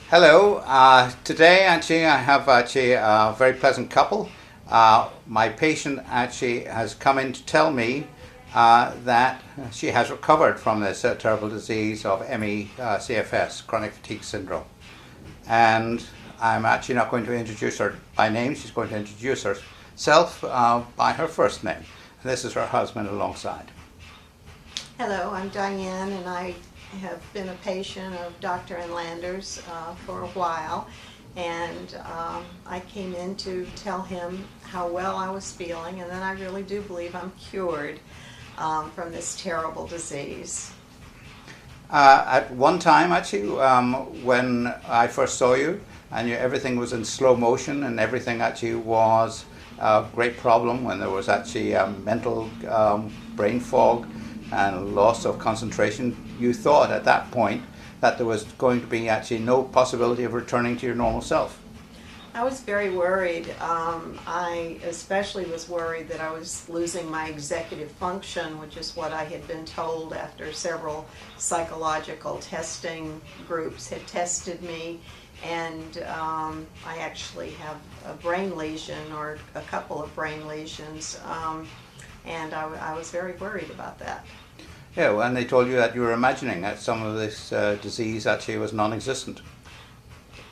Hello. Today, actually, I have a very pleasant couple. My patient actually has come in to tell me that she has recovered from this terrible disease of CFS, chronic fatigue syndrome. And I'm actually not going to introduce her by name. She's going to introduce herself by her first name. And this is her husband alongside. Hello, I'm Diane, and I have been a patient of Dr. Enlander's for a while, and I came in to tell him how well I was feeling, and then I really do believe I'm cured from this terrible disease. At one time, actually, when I first saw you, and everything was in slow motion, and everything actually was a great problem when there was actually mental brain fog and loss of concentration, you thought at that point that there was going to be actually no possibility of returning to your normal self. I was very worried. I especially was worried that I was losing my executive function, which is what I had been told after several psychological testing groups had tested me. And I actually have a brain lesion, or a couple of brain lesions, and I was very worried about that. Yeah, well, and they told you that you were imagining that some of this disease actually was non-existent.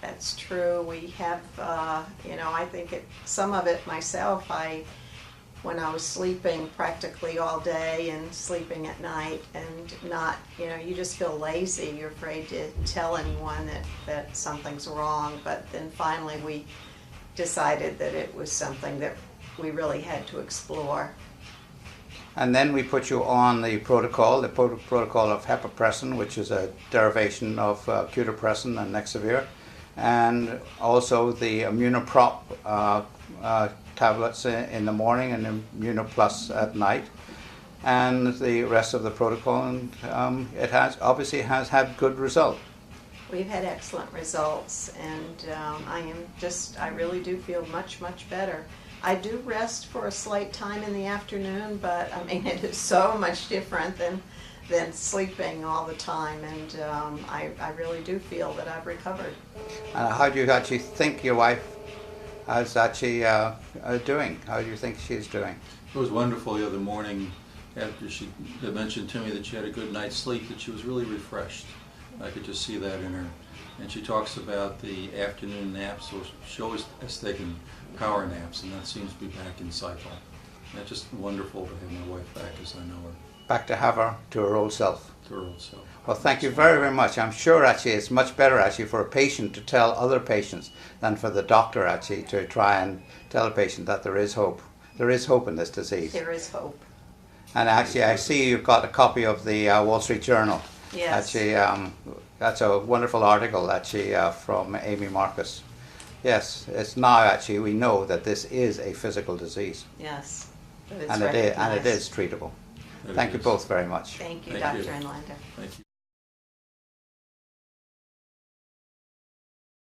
That's true. We have, I think some of it myself, when I was sleeping practically all day and sleeping at night and not, you just feel lazy. You're afraid to tell anyone that something's wrong. But then finally we decided that it was something that we really had to explore. And then we put you on the protocol of hepapressin, which is a derivation of cutipressin and Nexavir, and also the Immunoprop tablets in the morning and Immunoplus at night, and the rest of the protocol, and it obviously has had good result. We've had excellent results, and I really do feel much, much better. I do rest for a slight time in the afternoon, but it is so much different than sleeping all the time, and I really do feel that I've recovered. How do you actually think your wife is actually doing? How do you think she's doing? It was wonderful the other morning after she had mentioned to me that she had a good night's sleep, that she was really refreshed. I could just see that in her. And she talks about the afternoon naps, so she always has taken power naps, and that seems to be back in cycle. And it's just wonderful to have my wife back as I know her. Back to have her to her old self. To her old self. Well, thank you very, very much. I'm sure actually it's much better actually for a patient to tell other patients than for the doctor actually to try and tell a patient that there is hope. There is hope in this disease. There is hope. And actually I see you've got a copy of the Wall Street Journal. Yes. Actually, that's a wonderful article actually from Amy Marcus. Yes, it's now actually we know that this is a physical disease. Yes. And it is treatable. Thank you both very much. Thank you, Thank Dr. you. Enlander. Thank you.